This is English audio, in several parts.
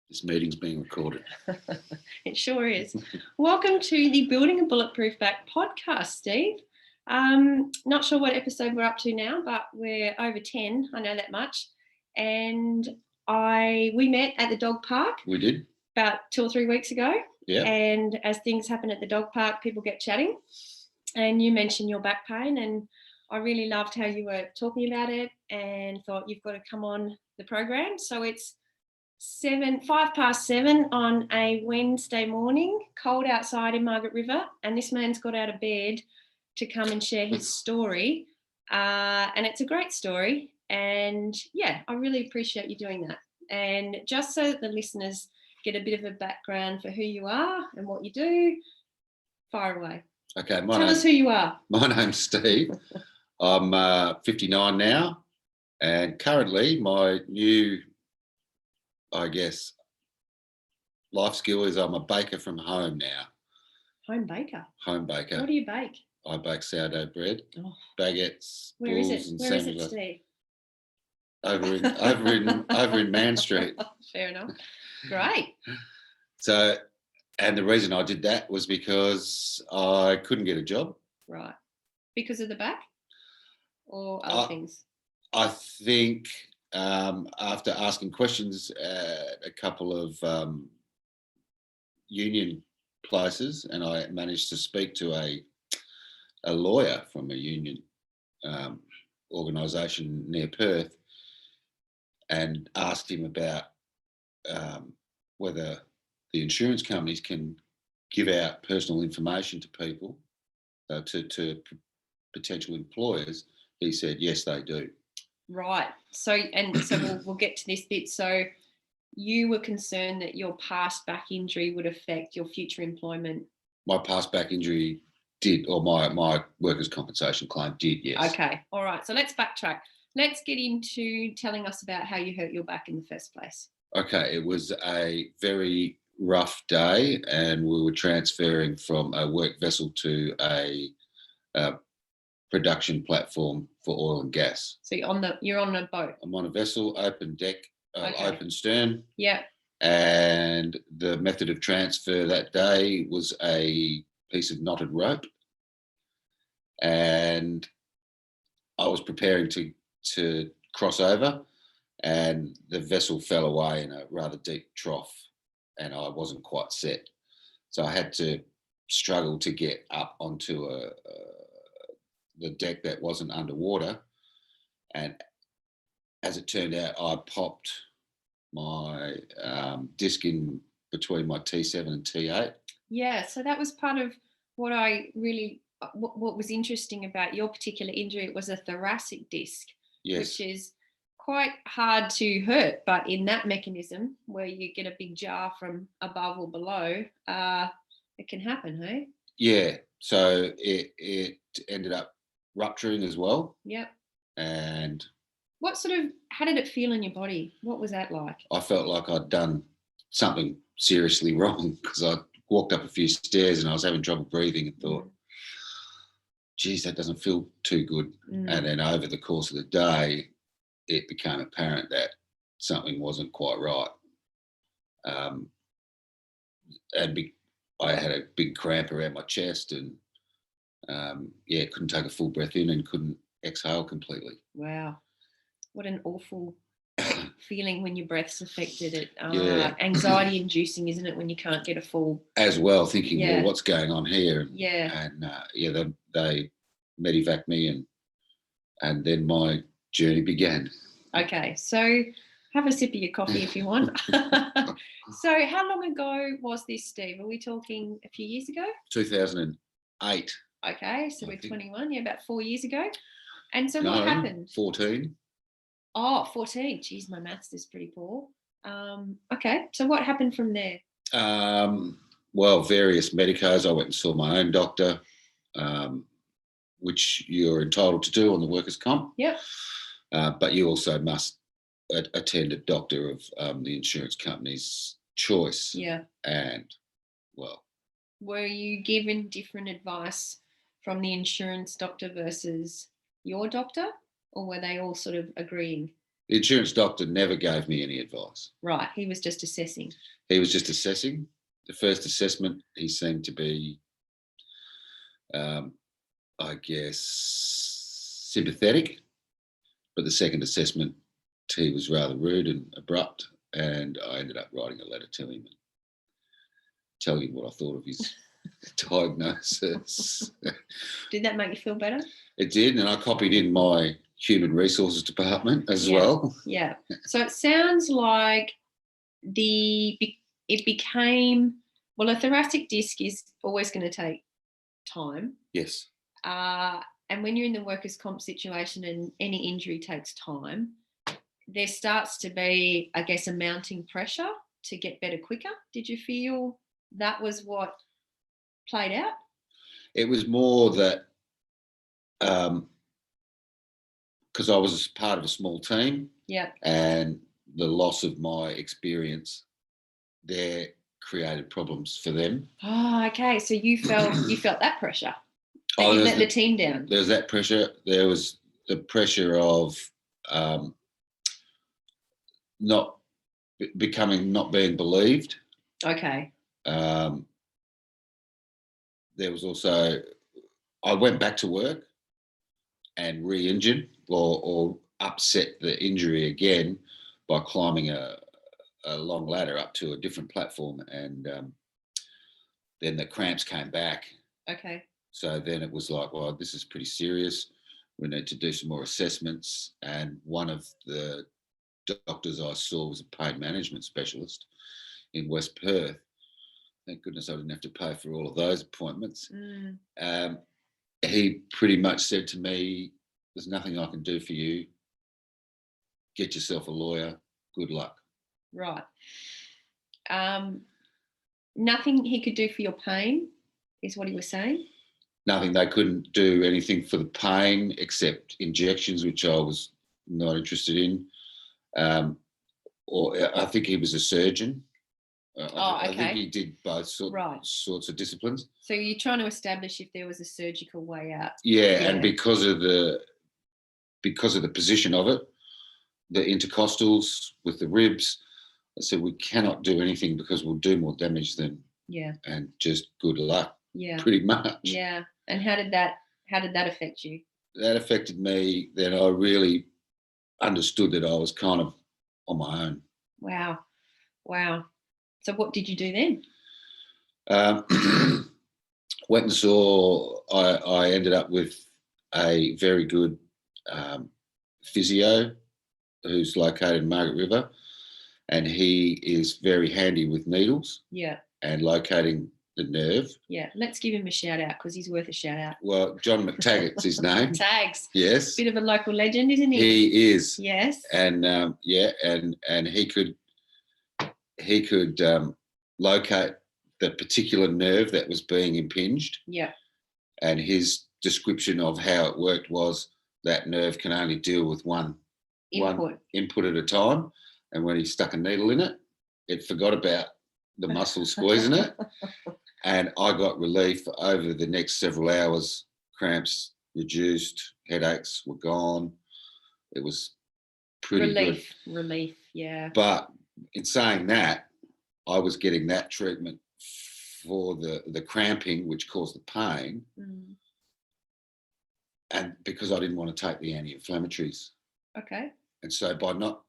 This meeting's being recorded. It sure is. Welcome to the Building a Bulletproof Back podcast, Steve. Not sure what episode we're up to now, but we're over 10. I know that much. And we met at the dog park. We did. About 2 or 3 weeks ago. Yeah. And as things happen at the dog park, people get chatting. And you mentioned your back pain, and I really loved how you were talking about it and thought you've got to come on the program. So it's 7:05 on a Wednesday morning, cold outside in Margaret River, and this man's got out of bed to come and share his story, and it's a great story, and yeah, I really appreciate you doing that. And just so that the listeners get a bit of a background for who you are and what you do, fire away. Okay, tell us who you are. My name's Steve. I'm 59 now, and currently my new, I guess, life skill is I'm a baker from home now. Home baker? Home baker. What do you bake? I bake sourdough bread, baguettes, Where is balls it? and Where is sandwiches. it, Steve? Over in Man Street. Fair enough. Great. So, and the reason I did that was because I couldn't get a job. Right. Because of the back or other things? I think after asking questions at a couple of union places, and I managed to speak to a lawyer from a union organisation near Perth, and asked him about whether the insurance companies can give out personal information to people, to potential employers. He said, yes, they do. Right. So we'll get to this bit. So you were concerned that your past back injury would affect your future employment. My past back injury did, or my workers' compensation claim did, yes. Okay. All right. So let's backtrack. Let's get into telling us about how you hurt your back in the first place. Okay. It was a very rough day, and we were transferring from a work vessel to a production platform for oil and gas. So you're on a boat. I'm on a vessel, open deck, Okay. open stern. Yeah. And the method of transfer that day was a piece of knotted rope. And I was preparing to cross over, and the vessel fell away in a rather deep trough, and I wasn't quite set. So I had to struggle to get up onto the deck that wasn't underwater. And as it turned out, I popped my disc in between my T7 and T8. Yeah, so that was part of what I really, what was interesting about your particular injury. It was a thoracic disc, Yes. Which is quite hard to hurt, but in that mechanism where you get a big jar from above or below, it can happen, hey? Yeah, so it ended up rupturing as well. Yep. And how did it feel in your body? What was that like? I felt like I'd done something seriously wrong, because I walked up a few stairs and I was having trouble breathing and thought, geez, that doesn't feel too good. And then over the course of the day, it became apparent that something wasn't quite right. I had a big cramp around my chest, and couldn't take a full breath in and couldn't exhale completely. Wow. What an awful feeling when your breath's affected. It anxiety inducing, isn't it, when you can't get a full... As well, thinking, well, what's going on here? Yeah. And they medevaced me, and then my journey began. Okay, so have a sip of your coffee if you want. So how long ago was this, Steve? Are we talking a few years ago? 2008. Okay, so we're 21, about 4 years ago. And so what happened? 14. Oh, 14. Geez, my maths is pretty poor. Okay, so what happened from there? Well, various medicos. I went and saw my own doctor, which you're entitled to do on the workers' comp. Yep. But you also must attend a doctor of the insurance company's choice. Yeah. And, well... Were you given different advice from the insurance doctor versus your doctor, or were they all sort of agreeing? The insurance doctor never gave me any advice. Right. He was just assessing. He was just assessing. The first assessment, he seemed to be, I guess, sympathetic. But the second assessment, he was rather rude and abrupt, and I ended up writing a letter to him and telling him what I thought of his diagnosis. Did that make you feel better? It did, and I copied in my human resources department as well. Yeah. So it sounds like it became, well, a thoracic disc is always going to take time. Yes. And when you're in the workers' comp situation and any injury takes time, there starts to be, I guess, a mounting pressure to get better quicker. Did you feel that was what played out? It was more that because I was part of a small team, Yeah. and the loss of my experience there created problems for them. Oh, okay. So you felt that pressure. That Oh, you let the team down. There was that pressure. There was the pressure of not being believed. Okay. There was also, I went back to work and re-injured or upset the injury again by climbing a long ladder up to a different platform, and then the cramps came back. Okay. So then it was like, well, this is pretty serious. We need to do some more assessments. And one of the doctors I saw was a pain management specialist in West Perth. Thank goodness I didn't have to pay for all of those appointments. He pretty much said to me, there's nothing I can do for you. Get yourself a lawyer. Good luck. Right. Nothing he could do for your pain is what he was saying? Nothing. They couldn't do anything for the pain except injections, which I was not interested in. Or I think he was a surgeon. Okay. I think he did both sorts of disciplines. So you're trying to establish if there was a surgical way out. Yeah, and because of the position of it, the intercostals with the ribs, I said we cannot do anything because we'll do more damage than and just good luck. Yeah. Pretty much. Yeah. And how did that affect you? That affected me. Then I really understood that I was kind of on my own. Wow. So what did you do then? Went and saw. I ended up with a very good physio who's located in Margaret River, and he is very handy with needles. Yeah. And locating the nerve. Yeah, let's give him a shout out because he's worth a shout out. Well, John McTaggart's his name. Tags. Yes. Bit of a local legend, isn't he? He is. Yes. And and he could locate the particular nerve that was being impinged. Yeah. And his description of how it worked was that nerve can only deal with one input at a time. And when he stuck a needle in it, it forgot about the muscle squeezing it. And I got relief over the next several hours. Cramps reduced, headaches were gone. It was pretty good. Relief, yeah. But in saying that, I was getting that treatment for the cramping, which caused the pain. And because I didn't want to take the anti-inflammatories. Okay. And so by not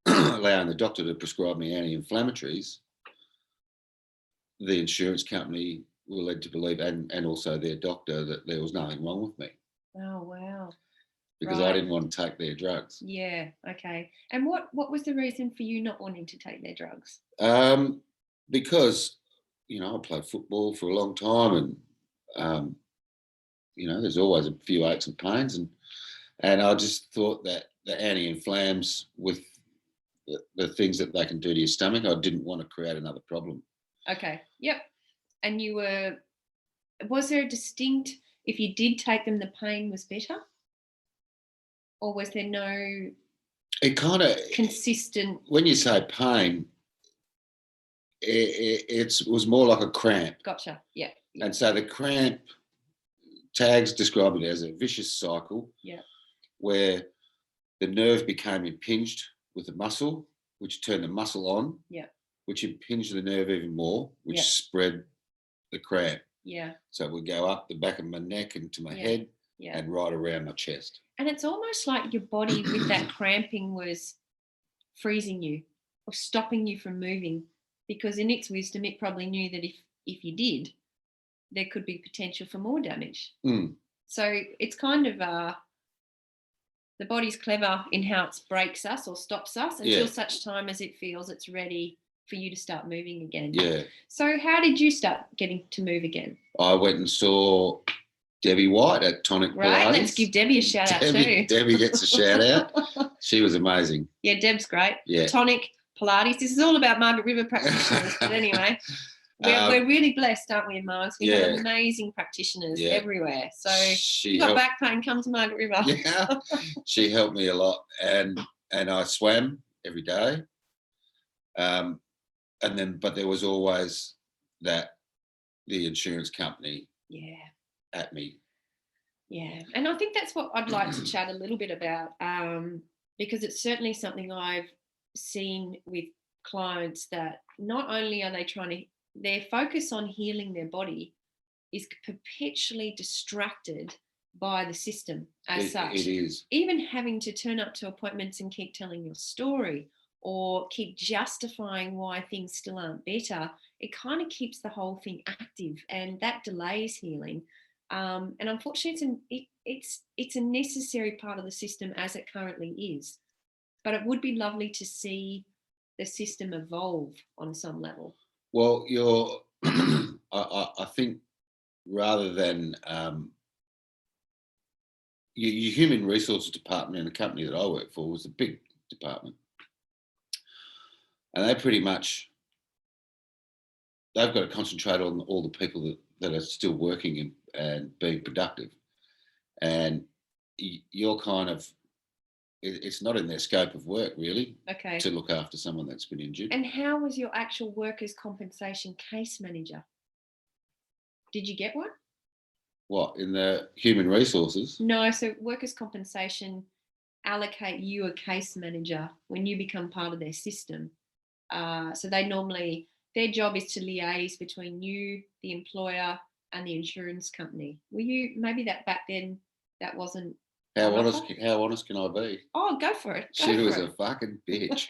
allowing the doctor to prescribe me anti-inflammatories, the insurance company were led to believe, and also their doctor, that there was nothing wrong with me. Oh, wow. Because I didn't want to take their drugs. Yeah, okay. And what was the reason for you not wanting to take their drugs? Because, I played football for a long time, and, there's always a few aches and pains, and I just thought that the anti-inflams with the things that they can do to your stomach, I didn't want to create another problem. Okay, yep. And was there a distinct, if you did take them, the pain was better? Or was there no consistent? When you say pain, it was more like a cramp. Gotcha, yeah. And so the cramp, Tags described it as a vicious cycle. Yeah. Where the nerve became impinged with the muscle, which turned the muscle on, Yeah. which impinged the nerve even more, which Yeah. spread the cramp. Yeah. So it would go up the back of my neck and to my head Yeah. and right around my chest. And it's almost like your body with that cramping was freezing you or stopping you from moving, because in its wisdom, it probably knew that if you did, there could be potential for more damage. Mm. So it's kind of the body's clever in how it breaks us or stops us until such time as it feels it's ready for you to start moving again. Yeah. So how did you start getting to move again? I went and saw Debbie White at Tonic Right, Pilates. let's give Debbie a shout out too. Debbie gets a shout out. She was amazing. Yeah, Deb's great. Yeah. Tonic Pilates. This is all about Margaret River practitioners, but anyway. We're really blessed, aren't we, Margs? We have amazing practitioners everywhere. So if you've got back pain, come to Margaret River. Yeah, she helped me a lot, and I swam every day. But there was always the insurance company at me. Yeah, and I think that's what I'd like to chat a little bit about, because it's certainly something I've seen with clients, that not only are they their focus on healing their body is perpetually distracted by the system as such. It is. Even having to turn up to appointments and keep telling your story or keep justifying why things still aren't better, it kind of keeps the whole thing active, and that delays healing. And unfortunately, it's a necessary part of the system as it currently is. But it would be lovely to see the system evolve on some level. Well, I think rather than your human resources department in the company that I work for was a big department, and they've got to concentrate on all the people that are still working and being productive, and you're kind of, it's not in their scope of work really to look after someone that's been injured. And how was your actual workers' compensation case manager? Did you get one? What, in the human resources? No, so workers' compensation allocate you a case manager when you become part of their system. So their job is to liaise between you, the employer, and the insurance company. Were you, maybe that back then that wasn't? How honest can I be? Oh, go for it. She was a fucking bitch.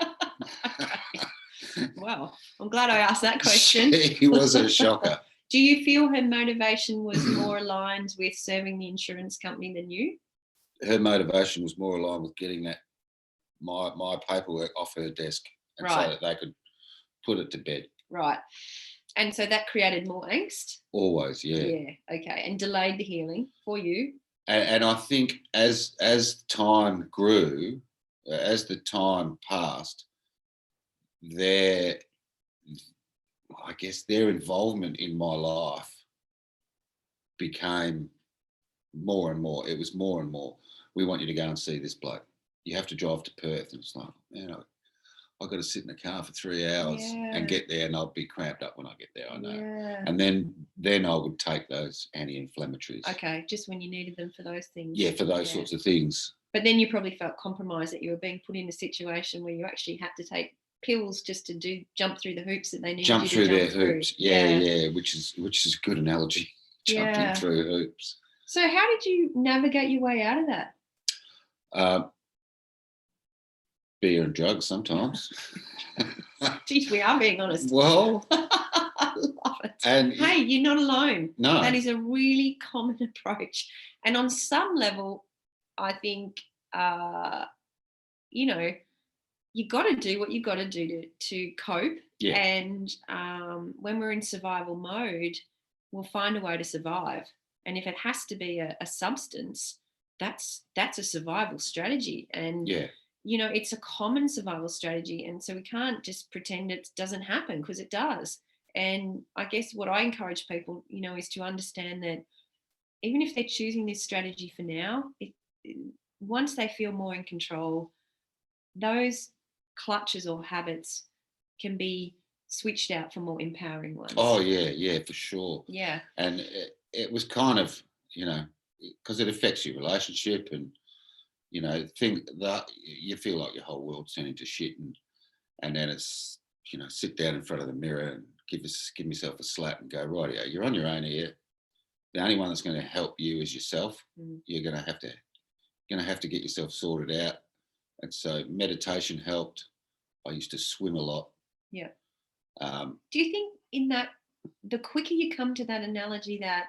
Well, I'm glad I asked that question. She was a shocker. Do you feel her motivation was more aligned with serving the insurance company than you? Her motivation was more aligned with getting my paperwork off her desk, and so that they could put it to bed. Right. And so that created more angst? Always, yeah. Yeah, okay. And delayed the healing for you? And I think as time grew, as the time passed, their involvement in my life became more and more. It was more and more. We want you to go and see this bloke. You have to drive to Perth. And it's like, man, I've got to sit in the car for 3 hours and get there, and I'll be cramped up when I get there, I know. Yeah. And then I would take those anti-inflammatories. Okay, just when you needed them for those things. Yeah, for those sorts of things. But then you probably felt compromised that you were being put in a situation where you actually had to take pills just to jump through the hoops that they needed you to jump through. Jump through their hoops, yeah, which is a good analogy, jumping through hoops. So how did you navigate your way out of that? Beer and drugs sometimes. Geez, we are being honest. Well, I love it. And hey, you're not alone. No. That is a really common approach. And on some level, I think, you got to do what you got to do to cope. Yeah. And when we're in survival mode, we'll find a way to survive. And if it has to be a substance, that's a survival strategy. And it's a common survival strategy. And so we can't just pretend it doesn't happen, because it does. And I guess what I encourage people, is to understand that even if they're choosing this strategy for now, once they feel more in control, those clutches or habits can be switched out for more empowering ones. Oh, yeah, for sure. Yeah. And it was kind of, because it affects your relationship, and you know, think that you feel like your whole world's turning to shit, and then it's, you know, sit down in front of the mirror and give yourself a slap and go, right, yeah, you're on your own here. The only one that's going to help you is yourself. You're going to have to get yourself sorted out. And so meditation helped. I used to swim a lot. Yeah. Do you think in that, the quicker you come to that analogy that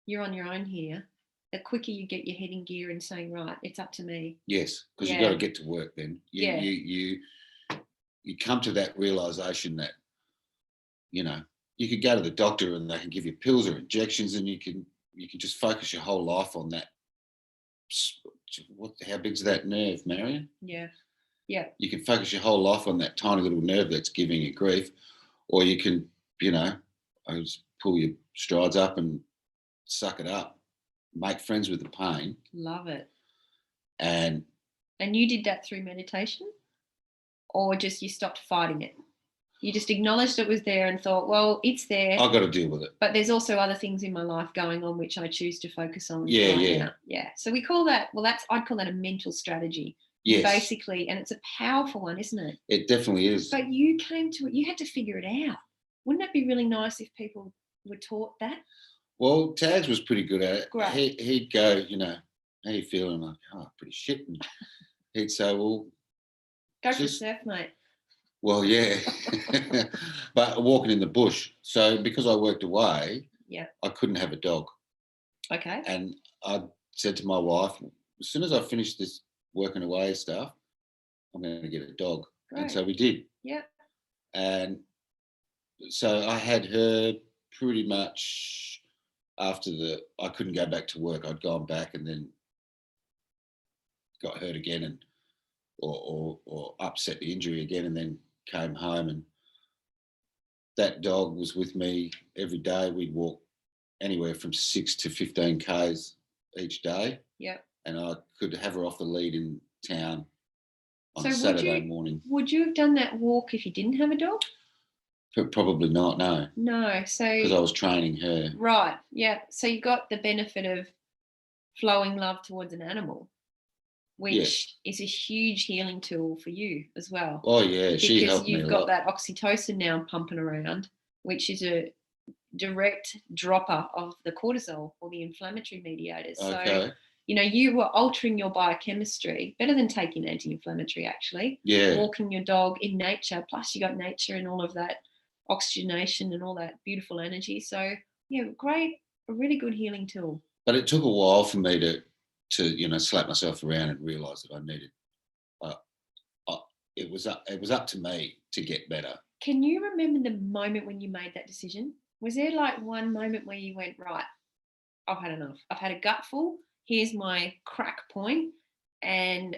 you're on your own here, the quicker you get your head in gear and saying, right, it's up to me. Yes, because you've got to get to work then. You come to that realization that, you know, you could go to the doctor and they can give you pills or injections, and you can just focus your whole life on that. How big's that nerve, Marion? Yeah. You can focus your whole life on that tiny little nerve that's giving you grief, or you can, you know, just pull your strides up and suck it up, make friends with the pain. Love it. And you did that through meditation, or just you stopped fighting it? You just acknowledged it was there and thought, well, it's there. I've got to deal with it. But there's also other things in my life going on which I choose to focus on. Yeah. So we call that, I'd call that a mental strategy. Yes. Basically, and it's a powerful one, isn't it? It definitely is. But you came to it, you had to figure it out. Wouldn't that be really nice if people were taught that? Well, Tags was pretty good at it. Great. He'd go, you know, how you feeling? I'm like, oh, pretty shit. And he'd say, well, go for a surf, mate. Well, yeah. But walking in the bush. So because I worked away, I couldn't have a dog. Okay. And I said to my wife, as soon as I finish this working away stuff, I'm going to get a dog. Great. And so we did. Yeah. And so I had her pretty much after I couldn't go back to work. I'd gone back and then got hurt again and or upset the injury again, and then came home, and that dog was with me every day. We'd walk anywhere from 6 to 15 Ks each day. Yeah. And I could have her off the lead in town on a Saturday morning. Would you have done that walk if you didn't have a dog? Probably not, no. No, so... because I was training her. Right, yeah. So you got the benefit of flowing love towards an animal, which is a huge healing tool for you as well. Oh, yeah, she helped me a lot. Because you've got that oxytocin now pumping around, which is a direct dropper of the cortisol or the inflammatory mediators. Okay. So, you know, you were altering your biochemistry, better than taking anti-inflammatory, actually. Yeah. Walking your dog in nature, plus you got nature and all of that oxygenation and all that beautiful energy. So, yeah, great, a really good healing tool. But it took a while for me to you know, slap myself around and realise that I needed. It was up to me to get better. Can you remember the moment when you made that decision? Was there like one moment where you went, right, I've had enough. I've had a gutful. Here's my crack point. And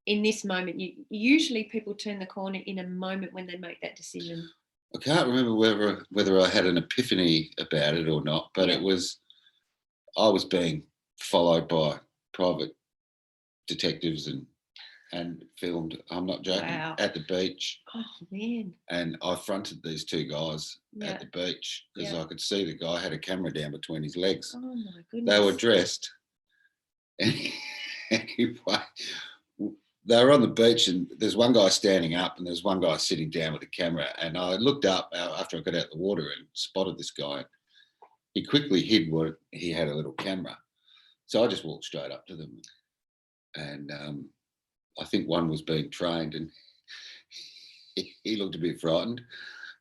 in this moment, usually people turn the corner in a moment when they make that decision. I can't remember whether I had an epiphany about it or not, but I was being followed by private detectives and filmed, I'm not joking, at the beach. Oh, man. And I fronted these two guys at the beach because I could see the guy had a camera down between his legs. Oh, my goodness. They were dressed. Anyway, they were on the beach and there's one guy standing up and there's one guy sitting down with a camera. And I looked up after I got out of the water and spotted this guy. He quickly hid what he had, a little camera. So I just walked straight up to them. And I think one was being trained and he looked a bit frightened,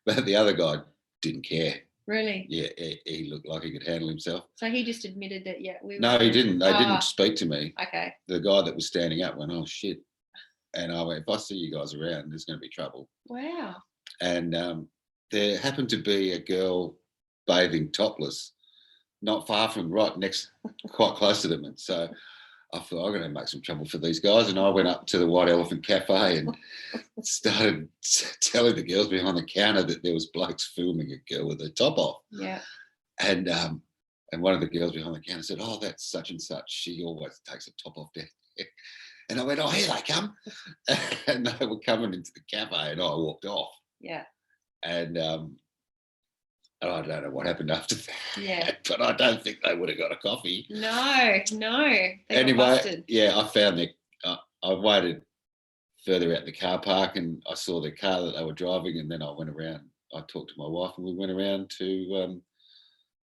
but the other guy didn't care. Really? Yeah, he looked like he could handle himself. So he just admitted that, No, he didn't. They didn't speak to me. Okay. The guy that was standing up went, oh, shit. And I went, if I see you guys around, there's going to be trouble. Wow. And there happened to be a girl bathing topless, not far from quite close to them. And so I thought, I'm going to make some trouble for these guys. And I went up to the White Elephant Cafe and started telling the girls behind the counter that there was blokes filming a girl with her top off. Yeah. And one of the girls behind the counter said, oh, that's such and such. She always takes her top off down there. And I went, oh, here they come. And they were coming into the cafe and I walked off. Yeah. And I don't know what happened after that. Yeah. But I don't think they would have got a coffee. No. Anyway, I found I waited further out the car park and I saw the car that they were driving, and then I went around. I talked to my wife and we went around to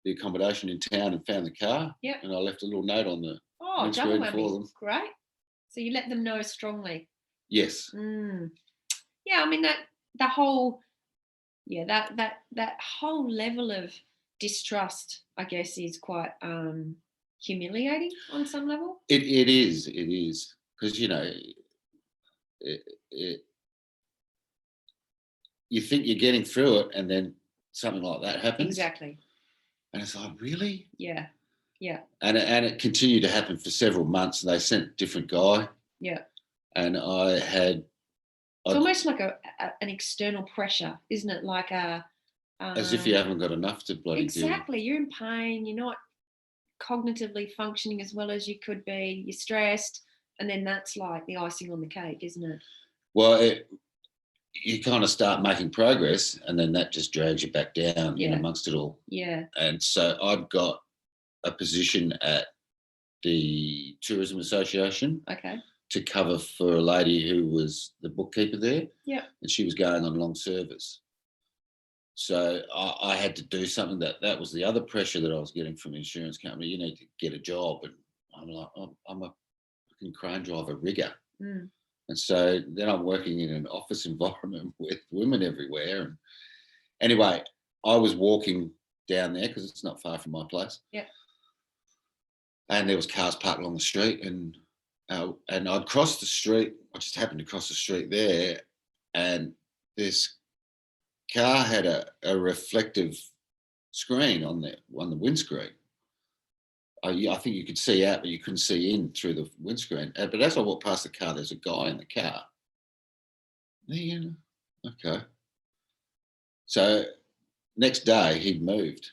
the accommodation in town and found the car. Yep. And I left a little note on the Oh, double windscreen for whammy. them. Great. So you let them know strongly. Yes. Yeah, I mean that whole whole level of distrust, I guess, is quite humiliating on some level. It is because you think you're getting through it, and then something like that happens. Exactly. And it's like, really? Yeah. And it continued to happen for several months, and they sent a different guy. Yeah. And it's almost like an external pressure, isn't it? Like as if you haven't got enough to bloody do. Exactly. You're in pain. You're not cognitively functioning as well as you could be. You're stressed, and then that's like the icing on the cake, isn't it? Well, you kind of start making progress, and then that just drags you back down in amongst it all. Yeah. And so I've got a position at the Tourism Association. Okay. To cover for a lady who was the bookkeeper there. Yeah. And she was going on long service. So I had to do something. That was the other pressure that I was getting from the insurance company. You need to get a job. And I'm like, I'm a fucking crane driver rigger. And so then I'm working in an office environment with women everywhere. And anyway, I was walking down there because it's not far from my place. Yeah. And there was cars parked along the street, and I'd crossed the street. I just happened to cross the street there, and this car had a reflective screen on the windscreen. I think you could see out, but you couldn't see in through the windscreen. But as I walked past the car, there's a guy in the car. Okay. So next day he'd moved.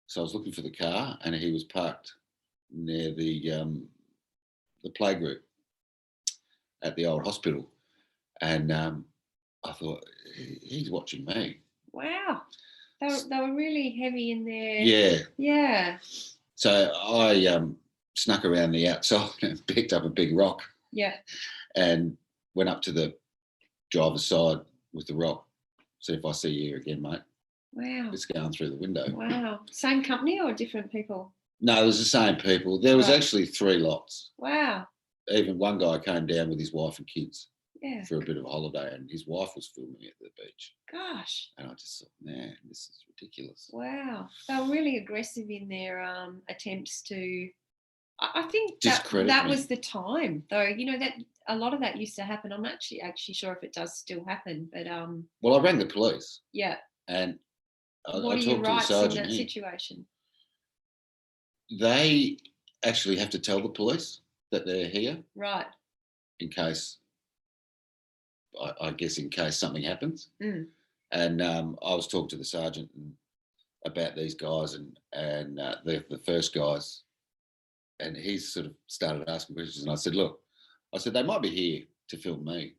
So I was looking for the car, and he was parked near the playgroup at the old hospital. And I thought, he's watching me. Wow. They were really heavy in there. Yeah. Yeah. So I snuck around the outside and picked up a big rock. Yeah. And went up to the driver's side with the rock. Said, if I see you here again, mate. Wow. It's going through the window. Wow. Same company or different people? No, it was the same people. There was actually 3 lots. Wow. Even one guy came down with his wife and kids. Yeah. For a bit of a holiday, and his wife was filming at the beach. Gosh. And I just thought, man, this is ridiculous. Wow. They were really aggressive in their attempts to, I think that was the time, though. That a lot of that used to happen. I'm actually sure if it does still happen, but well, I rang the police. Yeah. And what I are your talked to the rights in sergeant that here. situation? They actually have to tell the police that they're here. Right. In case, I guess, in case something happens. And I was talking to the sergeant about these guys and the first guys, and he sort of started asking questions. And I said, look, they might be here to film me.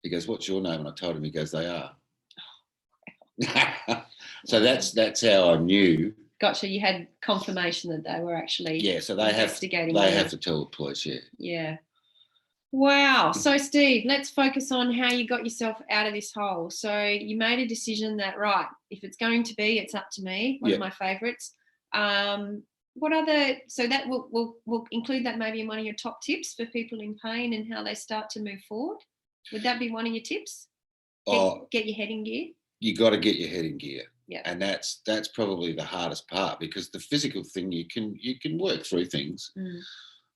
He goes, what's your name? And I told him. He goes, they are. So that's how I knew. Gotcha. You had confirmation that they were actually so they investigating. They have to tell the police. Yeah. Wow. So, Steve, let's focus on how you got yourself out of this hole. So you made a decision that, right, if it's going to be, it's up to me. One of my favourites. What other? So that we'll include that maybe in one of your top tips for people in pain and how they start to move forward. Would that be one of your tips? Get your head in gear. You got to get your head in gear. Yeah. And that's probably the hardest part, because the physical thing you can work through things,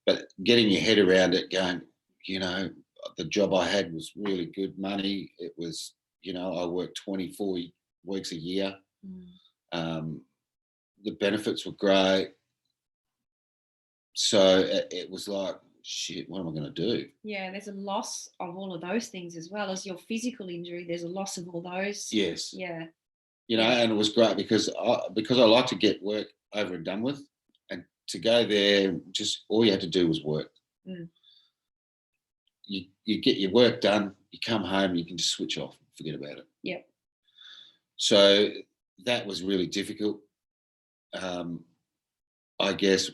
but getting your head around it, going, the job I had was really good money. It was, I worked 24 weeks a year. The benefits were great. So it was like, shit, what am I going to do? Yeah, there's a loss of all of those things as well as your physical injury. There's a loss of all those. Yes. Yeah. And it was great because I like to get work over and done with, and to go there, just all you had to do was work. You get your work done, you come home, you can just switch off, forget about it. Yeah. So that was really difficult. I guess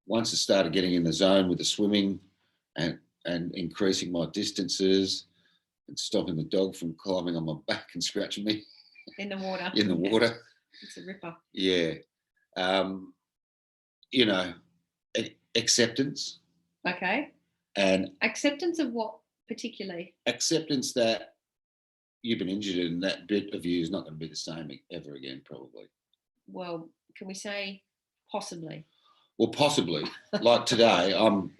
once I started getting in the zone with the swimming, and and increasing my distances and stopping the dog from climbing on my back and scratching me In the water. in the water. It's a ripper. Yeah. You know, acceptance. Okay. And acceptance of what particularly? Acceptance that you've been injured and that bit of you is not going to be the same ever again, probably. Well, can we say possibly? Well, possibly. Like today,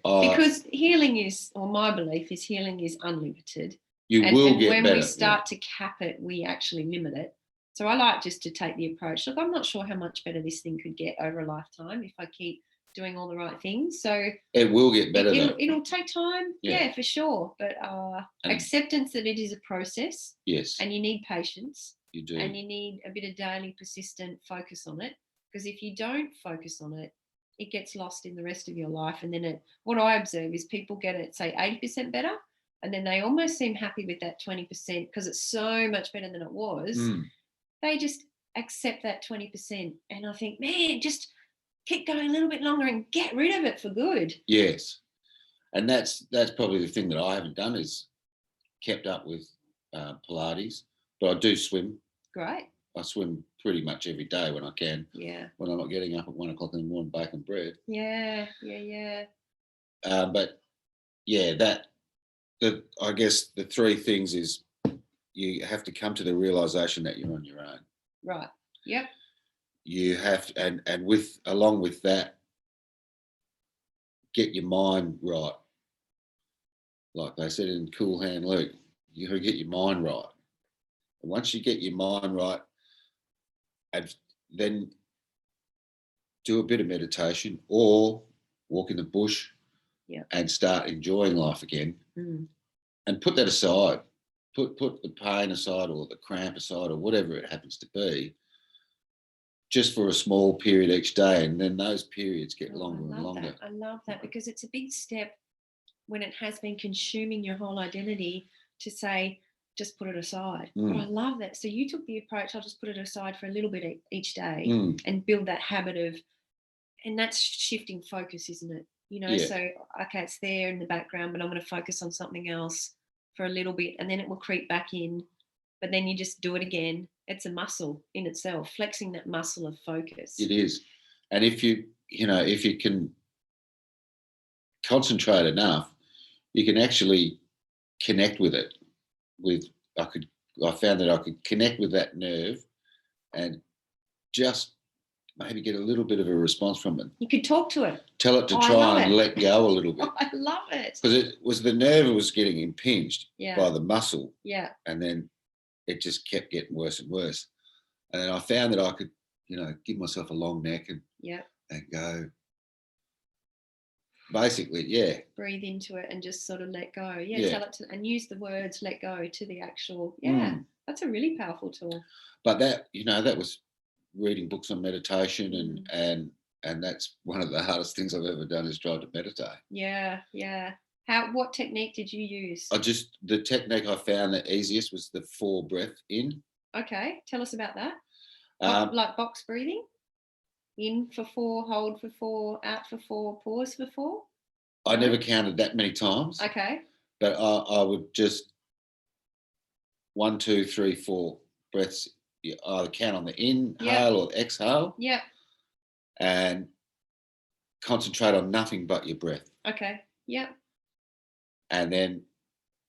because healing is, or my belief is, healing is unlimited. You will get when better. When we start to cap it, we actually limit it. So I like just to take the approach. Look, I'm not sure how much better this thing could get over a lifetime if I keep doing all the right things. So it will get better. It'll take time, yeah, for sure. But acceptance that it is a process. Yes. And you need patience. You do. And you need a bit of daily persistent focus on it. Because if you don't focus on it, it gets lost in the rest of your life. And then what I observe is people get it, say, 80% better. And then they almost seem happy with that 20% because it's so much better than it was. They just accept that 20%. And I think, man, just keep going a little bit longer and get rid of it for good. Yes. And that's probably the thing that I haven't done is kept up with Pilates. But I do swim. Great. I swim pretty much every day when I can. Yeah. When I'm not getting up at 1 o'clock in the morning baking bread. Yeah. But yeah, I guess the three things is you have to come to the realization that you're on your own. Right. Yep. You have to, and along with that, get your mind right. Like they said in Cool Hand Luke, you got to get your mind right. And once you get your mind right, and then do a bit of meditation or walk in the bush and start enjoying life again. And put that aside. Put the pain aside or the cramp aside or whatever it happens to be, just for a small period each day. And then those periods get longer and longer. I love that because it's a big step when it has been consuming your whole identity to say, just put it aside. But I love that. So you took the approach, I'll just put it aside for a little bit each day and build that habit of, and that's shifting focus, isn't it? You know, so, okay, it's there in the background, but I'm going to focus on something else for a little bit and then it will creep back in, but then you just do it again. It's a muscle in itself, flexing that muscle of focus. It is. And if you can concentrate enough, you can actually connect with it. I found that I could connect with that nerve and just maybe get a little bit of a response from it. You could talk to it. Tell it to try and let go a little bit. I love it. Because it was the nerve was getting impinged by the muscle. Yeah. And then it just kept getting worse and worse. And then I found that I could, give myself a long neck and go. Basically, breathe into it and just sort of let go. Tell it to, and use the words let go to the actual. That's a really powerful tool. But that was reading books on meditation and that's one of the hardest things I've ever done is try to meditate. What technique did you use? The technique I found the easiest was the 4 breath in. Okay, tell us about that. Like box breathing. In for 4, hold for 4, out for 4, pause for 4? I never counted that many times. Okay. But I would just 1, 2, 3, 4 breaths. You either count on the inhale or exhale. Yep. And concentrate on nothing but your breath. Okay. Yep. And then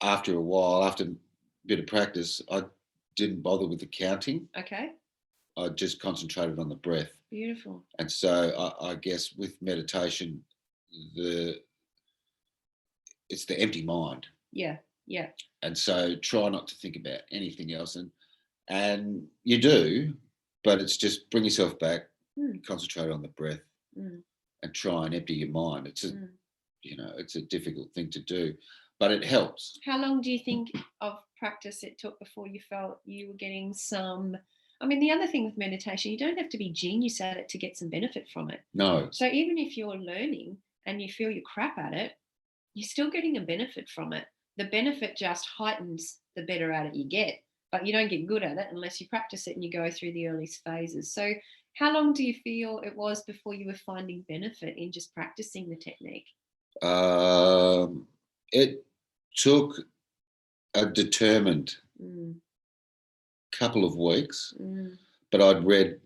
after a while, after a bit of practice, I didn't bother with the counting. Okay. I just concentrated on the breath. Beautiful. And so I guess with meditation, it's the empty mind. Yeah. And so try not to think about anything else. And you do, but it's just bring yourself back, concentrate on the breath and try and empty your mind. It's it's a difficult thing to do, but it helps. How long do you think of practice it took before you felt you were getting some... I mean, the other thing with meditation, you don't have to be genius at it to get some benefit from it. No. So even if you're learning and you feel you're crap at it, you're still getting a benefit from it. The benefit just heightens the better at it you get, but you don't get good at it unless you practice it and you go through the early phases. So how long do you feel it was before you were finding benefit in just practicing the technique? It took a determined couple of weeks, but I'd read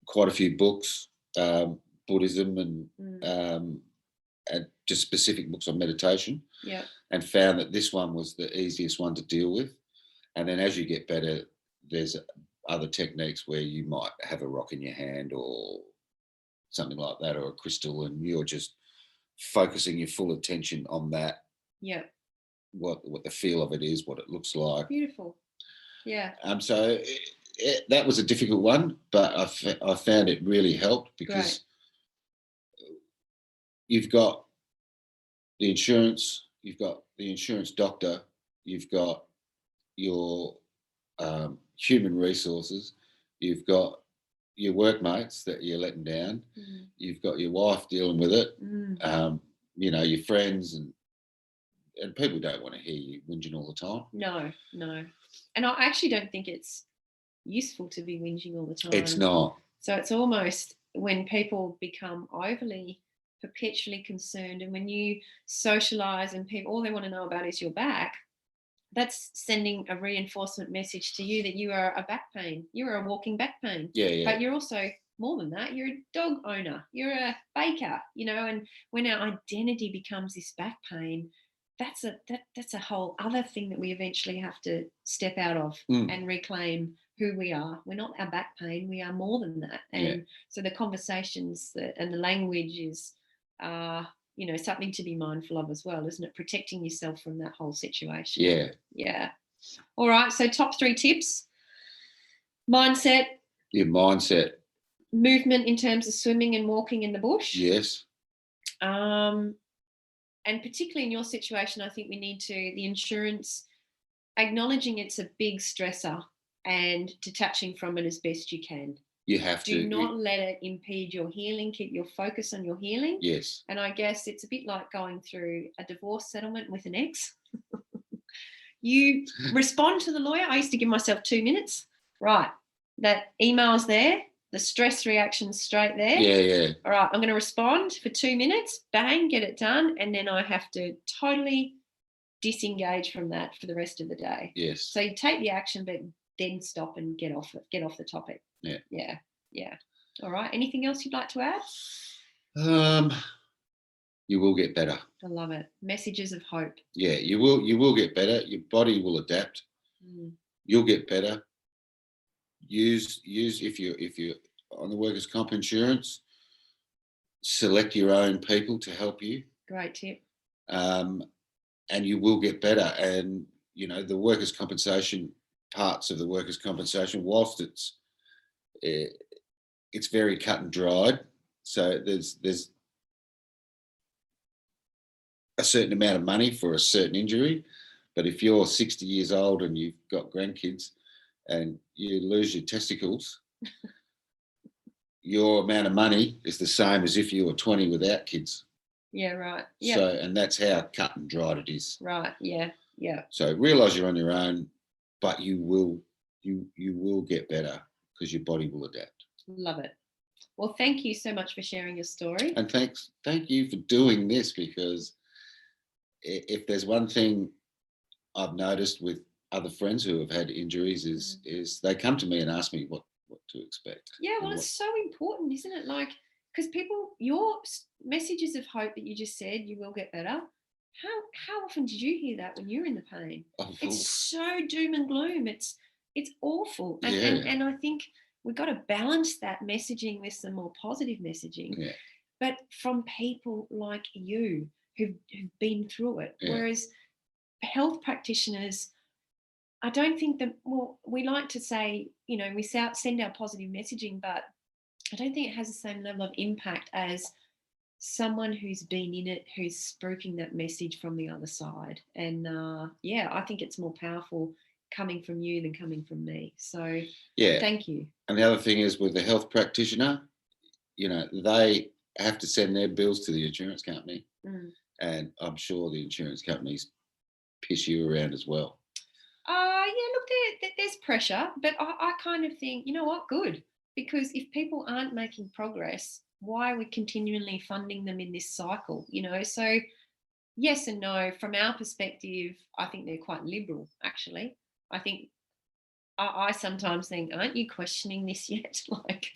quite a few books, Buddhism and just specific books on meditation, and found that this one was the easiest one to deal with. And then as you get better, there's other techniques where you might have a rock in your hand or something like that, or a crystal, and you're just focusing your full attention on that. Yeah. What the feel of it is, what it looks like. Beautiful. Yeah. So that was a difficult one, but I found it really helped because you've got the insurance, you've got the insurance doctor, you've got your human resources, you've got your workmates that you're letting down, you've got your wife dealing with it, your friends, and people don't want to hear you whinging all the time. No. And I actually don't think it's useful to be whinging all the time. It's not. So it's almost when people become overly perpetually concerned, and when you socialize and people, all they want to know about is your back, that's sending a reinforcement message to you that you are a back pain. You are a walking back pain. Yeah. But you're also more than that. You're a dog owner. You're a baker, and when our identity becomes this back pain, that's a whole other thing that we eventually have to step out of and reclaim who we are. We're not our back pain. We are more than that. And so the conversations and the language is, something to be mindful of as well, isn't it? Protecting yourself from that whole situation. Yeah. All right. So top 3 tips: mindset. Your mindset. Movement in terms of swimming and walking in the bush. Yes. And particularly in your situation, I think we need the insurance, acknowledging it's a big stressor and detaching from it as best you can. You have to. Do not let it impede your healing. Keep your focus on your healing. Yes. And I guess it's a bit like going through a divorce settlement with an ex. You respond to the lawyer. I used to give myself 2 minutes. Right. That email's there. The stress reaction's straight there. Yeah. All right, I'm going to respond for 2 minutes, bang, get it done. And then I have to totally disengage from that for the rest of the day. Yes. So you take the action, but then stop and get off the topic. Yeah. All right. Anything else you'd like to add? You will get better. I love it. Messages of hope. Yeah, you will get better. Your body will adapt. You'll get better. Use if you're on the workers' comp insurance, select your own people to help you. Great tip. And you will get better. And the workers' compensation parts of the workers' compensation, whilst it's very cut and dried, so there's a certain amount of money for a certain injury. But if you're 60 years old and you've got grandkids and you lose your testicles, your amount of money is the same as if you were 20 without kids. Yeah, right. Yeah. So, and that's how cut and dried it is. Right. Yeah. So realise you're on your own, but you will get better because your body will adapt. Love it. Well, thank you so much for sharing your story. And thank you for doing this, because if there's one thing I've noticed with other friends who have had injuries is they come to me and ask me what to expect. Yeah, well, it's so important, isn't it? Like, because your messages of hope that you just said, you will get better. How often did you hear that when you're in the pain? It's so doom and gloom. It's awful. And I think we've got to balance that messaging with some more positive messaging. Yeah. But from people like you who've been through it. Yeah. Whereas health practitioners, I don't think that, we like to say, we send our positive messaging, but I don't think it has the same level of impact as someone who's been in it, who's spruiking that message from the other side. And I think it's more powerful coming from you than coming from me. So thank you. And the other thing is, with the health practitioner, they have to send their bills to the insurance company. And I'm sure the insurance companies piss you around as well. Look, there's pressure, but I kind of think, you know what, good. Because if people aren't making progress, why are we continually funding them in this cycle? So yes and no. From our perspective, I think they're quite liberal, actually. I think I sometimes think, aren't you questioning this yet? Like,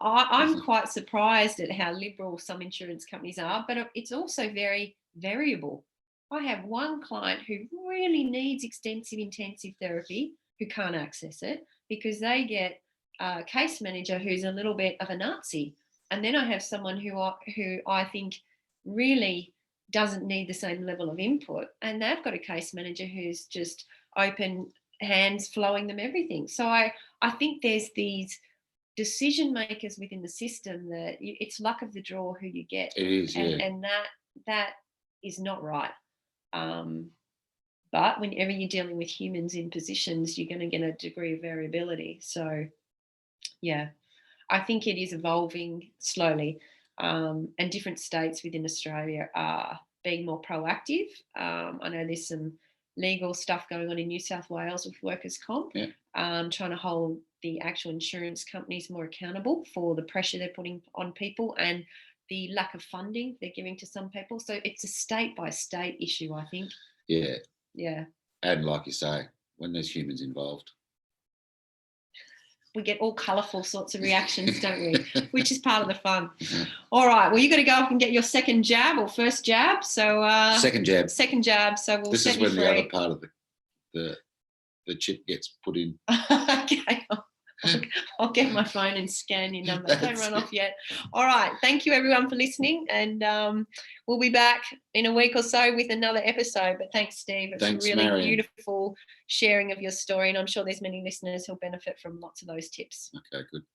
I'm quite surprised at how liberal some insurance companies are, but it's also very variable. I have one client who really needs extensive intensive therapy who can't access it because they get a case manager who's a little bit of a Nazi. And then I have someone who I think really doesn't need the same level of input. And they've got a case manager who's just open hands flowing them everything. So I think there's these decision makers within the system that it's luck of the draw who you get. It is, yeah. And that is not right. But whenever you're dealing with humans in positions, you're going to get a degree of variability. So, yeah, I think it is evolving slowly. And different states within Australia are being more proactive. I know there's some legal stuff going on in New South Wales with workers' comp, Yeah. trying to hold the actual insurance companies more accountable for the pressure they're putting on people and the lack of funding they're giving to some people. So it's a state by state issue, I think. Yeah. Yeah. And like you say, when there's humans involved, we get all colourful sorts of reactions, don't we? Which is part of the fun. All right. Well, you got to go up and get your second jab or first jab. So second jab. Second jab. So we'll This set is you when free. the other part of the chip gets put in. Okay. I'll get my phone and scan your number. Don't run off yet. All right. Thank you, everyone, for listening. And we'll be back in a week or so with another episode. But thanks, Steve. It's Thanks, a really Marion. beautiful sharing of your story. And I'm sure there's many listeners who'll benefit from lots of those tips. Okay, good.